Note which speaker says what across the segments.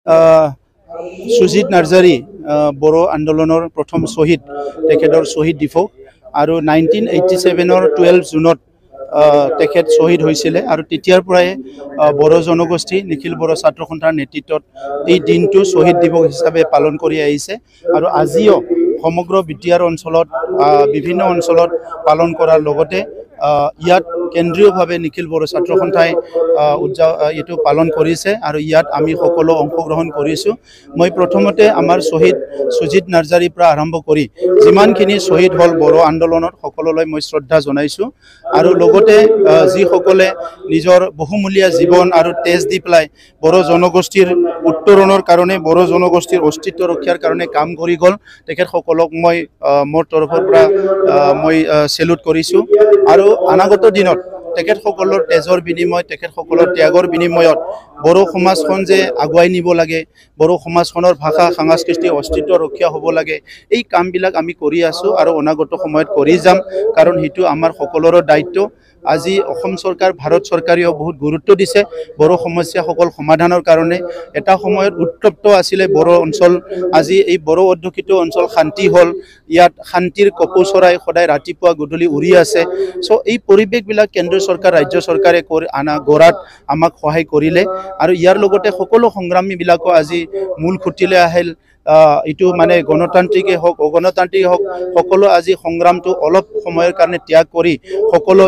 Speaker 1: সুজিত নাৰ্জাৰী বড়ো আন্দোলনৰ প্ৰথম শ্বহীদ তেখেতৰ শ্বহীদ দিৱস আৰু 1987 12 জুনত তেখেত শ্বহীদ হৈছিলে আৰু তেতিয়াৰ পৰাই বড়ো জনগোষ্ঠী নিখিল বড়ো ছাত্ৰ সন্থাৰ নেতৃত্বত এই দিনটো শ্বহীদ দিৱস হিচাপে পালন কৰি আহিছে আৰু আজিও সমগ্ৰ বিটিআৰ অঞ্চলত বিভিন্ন অঞ্চলত পালন কৰাৰ লগতে ইয়াত কেন্দ্ৰীয়ভাৱে নিখিল বড়ো ছাত্ৰ সন্থাই এইটো পালন কৰিছে আৰু ইয়াত আমি সকলো অংশগ্ৰহণ কৰিছোঁ। মই প্ৰথমতে আমাৰ শ্বহীদ সুজিত নাৰ্জাৰীৰ পৰা আৰম্ভ কৰি যিমানখিনি শ্বহীদ হ'ল বড়ো আন্দোলনত সকলোলৈ মই শ্ৰদ্ধা জনাইছোঁ আৰু লগতে যিসকলে নিজৰ বহুমূলীয়া জীৱন আৰু তেজ দি পেলাই বড়ো জনগোষ্ঠীৰ উত্তৰণৰ কাৰণে বড়ো জনগোষ্ঠীৰ অস্তিত্ব ৰক্ষাৰ কাৰণে কাম কৰি গ'ল তেখেতসকলক মই মোৰ তৰফৰ পৰা মই চেলুট কৰিছোঁ আৰু অনাগত দিনত তেখেতসকলৰ তেজৰ বিনিময় তেখেতসকলৰ ত্যাগৰ বিনিময়ত বড়ো সমাজখন যে আগুৱাই নিব লাগে বড়ো সমাজখনৰ ভাষা সাংস্কৃতিক অস্তিত্ব ৰক্ষা হ'ব লাগে এই কামবিলাক আমি কৰি আছোঁ আৰু অনাগত সময়ত কৰি যাম কাৰণ সেইটো আমাৰ সকলোৰে দায়িত্ব। আজি অসম চৰকাৰ ভাৰত চৰকাৰেও বহুত গুৰুত্ব দিছে বড়ো সমস্যাসকল সমাধানৰ কাৰণে। এটা সময়ত উত্তপ্ত আছিলে বড়ো অঞ্চল, আজি এই বড়ো অধ্যুষিত অঞ্চল শান্তি হ'ল, ইয়াত শান্তিৰ কপৌ চৰাই সদায় ৰাতিপুৱা গধূলি উৰি আছে। চ' এই পৰিৱেশবিলাক কেন্দ্ৰীয় চৰকাৰ ৰাজ্য চৰকাৰে গঢ়াত আমাক সহায় কৰিলে আৰু ইয়াৰ লগতে সকলো সংগ্ৰামীবিলাকো আজি মূল খুঁটিলৈ আহিল। এইটো মানে গণতান্ত্ৰিকেই হওক অগণতান্ত্ৰিকেই হওক সকলো আজি সংগ্ৰামটো অলপ সময়ৰ কাৰণে ত্যাগ কৰি সকলো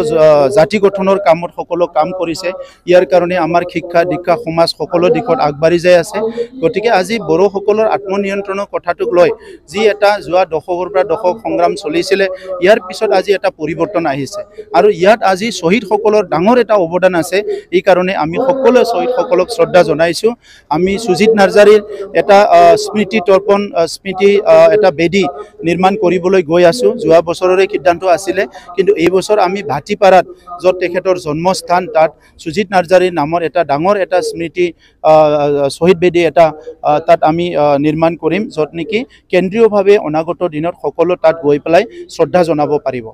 Speaker 1: জাতি গঠনৰ কামত সকলো কাম কৰিছে। ইয়াৰ কাৰণে আমাৰ শিক্ষা দীক্ষা সমাজ সকলো দিশত আগবাঢ়ি যাই আছে। গতিকে আজি বড়োসকলৰ আত্মনিয়ন্ত্ৰণৰ কথাটোক লৈ যি এটা যোৱা দশকৰ পৰা দশক সংগ্ৰাম চলিছিলে ইয়াৰ পিছত আজি এটা পৰিৱৰ্তন আহিছে আৰু ইয়াত আজি শ্বহীদসকলৰ ডাঙৰ এটা অৱদান আছে। এই কাৰণে আমি সকলোৱে শ্বহীদসকলক শ্ৰদ্ধা জনাইছোঁ। আমি সুজিত নাৰ্জাৰীৰ এটা স্মৃতি তৰ্পণ স্মৃতি এটা বেদী নিৰ্মাণ কৰিবলৈ গৈ আছোঁ। যোৱা বছৰৰে সিদ্ধান্ত আছিলে কিন্তু এই বছৰ আমি ভাটিপাৰাত য'ত তেখেতৰ জন্মস্থান তাত সুজিত নাৰ্জাৰীৰ নামৰ এটা ডাঙৰ এটা স্মৃতি শ্বহীদ বেদী এটা তাত আমি নিৰ্মাণ কৰিম য'ত নেকি কেন্দ্ৰীয়ভাৱে অনাগত দিনত সকলো তাত গৈ পেলাই শ্ৰদ্ধা জনাব পাৰিব।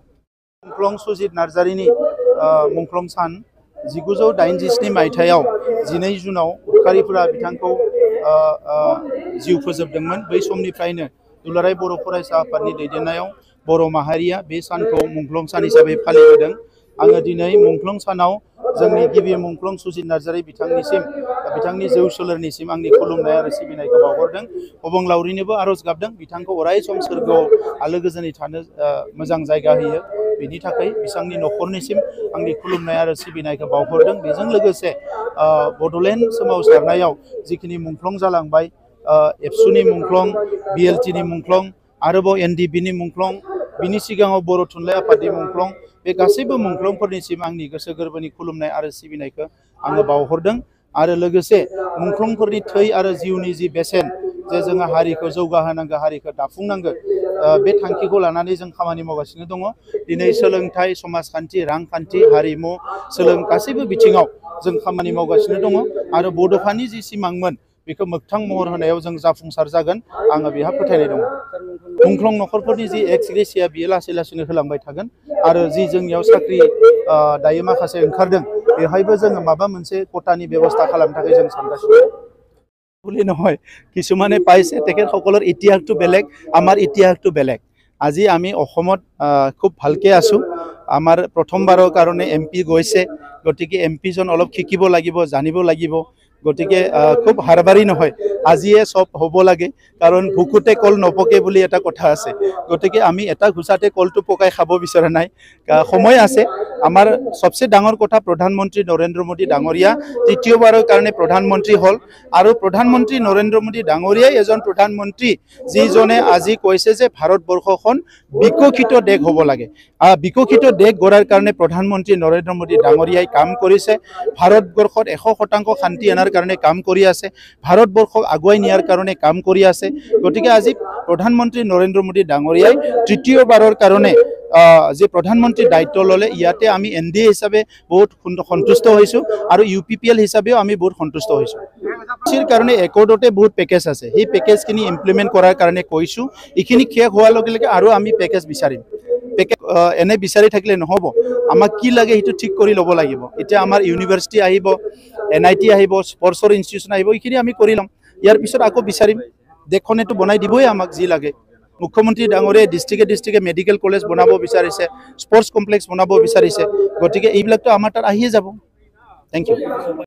Speaker 1: मुंख्लं सुजित नार्जारीनि मुंख्लं सान 1987 मायथाइयाव 12 जुनाव उदखारिफोरा बिथांखौ जिउ फोजोबदोंमोन। बै समनिफ्रायनो दुलाराय बर' फरायसा आफादनि दैदेननायाव बर' माहारिया बे सानखौ मुंख्लं सान हिसाबै फालिबोदों। आङो दिनै मुंख्लं सानाव जोंनि गिबि मुंख्लं सुजित नार्जारी बिथांनि जौ सोलेरनिसिम आंनि खुलुमनाय आरो सिबिनायखौ बावहरदों। अबंलावरिनोबो आरज गाबदों बिथांखौ अराय सम सोरगोआव आलो गोजोनै थानो मोजां जायगा होयो बेनि थाखाय बिथांनि न'खरनिसिम आंनि खुलुमनाय आरो सिबिनायखौ बावहरदों। बेजों लोगोसे बड'लेण्ड सोमावसारनायाव जिखिनि मुंख्लं जालांबाय एबसुनि मुंख्लं बिएलटिनि मुंख्लं आरोबाव एनडिबिनि मुंख्लं बिनि सिगाङाव बर' थुनलाइ आफादनि मुंख्लं बे गासैबो मुंख्लंफोरनिसिम आंनि गोसो गोरबोनि खुलुमनाय आरो सिबिनायखौ आङो बावहरदों आरो लोगोसे मुंख्लंफोरनि थै आरो जिउनि जि बेसेन जे जोङो हारिखौ जौगाहोनांगौ हारिखौ दाफुंनांगौ बे थांखिखौ लानानै जों खामानि मावगासिनो दङ। दिनै सोलोंथाइ समाजखान्थि रांखान्थि हारिमु गासैबो बिथिङाव जों खामानि मावगासिनो दङ आरो बड'फानि जि सिमांमोन बेखौ मोगथां महर होनायाव जों जाफुंसार जागोन आङो बेहा फोथायनाय दङ। मुंख्लं न'खरफोरनि जि एक्स ग्रेसिया बियो लासै लासैनो होलांबाय थागोन आरो जि जोंनियाव साख्रि दायो माखासे ओंखारदों बेवहायबो जोङो माबा मोनसे खथानि बेबस्था खालामनो थाखाय जों सानगासिनो বুলি নহয়। কিছুমানে পাইছে তেখেতসকলৰ ইতিহাসটো বেলেগ আমাৰ ইতিহাসটো বেলেগ। আজি আমি অসমত খুব ভালকৈ আছোঁ। আমাৰ প্ৰথমবাৰৰ কাৰণে MP গৈছে গতিকে MP জন অলপ শিকিব লাগিব জানিব লাগিব। গতিকে খুব হাৰবাৰী নহয় আজিয়ে সব হ'ব লাগে কাৰণ ভুকুতে কল নপকে বুলি এটা কথা আছে। গতিকে আমি এটা ঘুচাতে কলটো পকাই খাব বিচৰা নাই, সময় আছে। আমাৰ সবচে ডাঙৰ কথা প্ৰধানমন্ত্ৰী নৰেন্দ্ৰ মোদী ডাঙৰীয়া তৃতীয়বাৰৰ কাৰণে প্ৰধানমন্ত্ৰী হ'ল আৰু প্ৰধানমন্ত্ৰী নৰেন্দ্ৰ মোদী ডাঙৰীয়াই এজন প্ৰধানমন্ত্ৰী যিজনে আজি কৈছে যে ভাৰতবৰ্ষখন বিকশিত দেশ হ'ব লাগে। বিকশিত দেশ গঢ়াৰ কাৰণে প্ৰধানমন্ত্ৰী নৰেন্দ্ৰ মোদী ডাঙৰীয়াই কাম কৰিছে। ভাৰতবৰ্ষত 100% শান্তি অনাৰ কাৰণে কাম কৰি আছে, ভাৰতবৰ্ষক আগুৱাই নিয়াৰ কাৰণে কাম কৰি আছে। গতিকে আজি প্ৰধানমন্ত্ৰী নৰেন্দ্ৰ মোদী ডাঙৰীয়াই তৃতীয়বাৰৰ কাৰণে যে প্ৰধানমন্ত্ৰী দায়িত্ব ল'লে ইয়াতে আমি NDA হিচাপে বহুত সন্তুষ্ট হৈছোঁ আৰু UPPL হিচাপেও আমি বহুত সন্তুষ্ট হৈছোঁ। কৃষিৰ কাৰণে একৰ্ডতে বহুত পেকেজ আছে, সেই পেকেজখিনি ইমপ্লিমেণ্ট কৰাৰ কাৰণে কৈছোঁ। এইখিনি শেষ হোৱাৰ লগে লগে আৰু আমি পেকেজ বিচাৰিম। পেকেজ এনে বিচাৰি থাকিলে নহ'ব, আমাক কি লাগে সেইটো ঠিক কৰি ল'ব লাগিব। এতিয়া আমাৰ ইউনিভাৰ্চিটি আহিব, NIT আহিব, স্পৰ্টছৰ ইনষ্টিটিউশ্যন আহিব, এইখিনি আমি কৰি ল'ম। ইয়াৰ পিছত আকৌ বিচাৰিম দেশখনেতো বনাই দিবই আমাক যি লাগে মুখ্যমন্ত্ৰী ডাঙৰে ডিষ্ট্ৰিক্টে মেডিকেল কলেজ বনাব বিচাৰিছে স্পৰ্টছ কমপ্লেক্স বনাব বিচাৰিছে গতিকে এইবিলাকতো আমাৰ তাত আহিয়ে যাব থেংক ইউ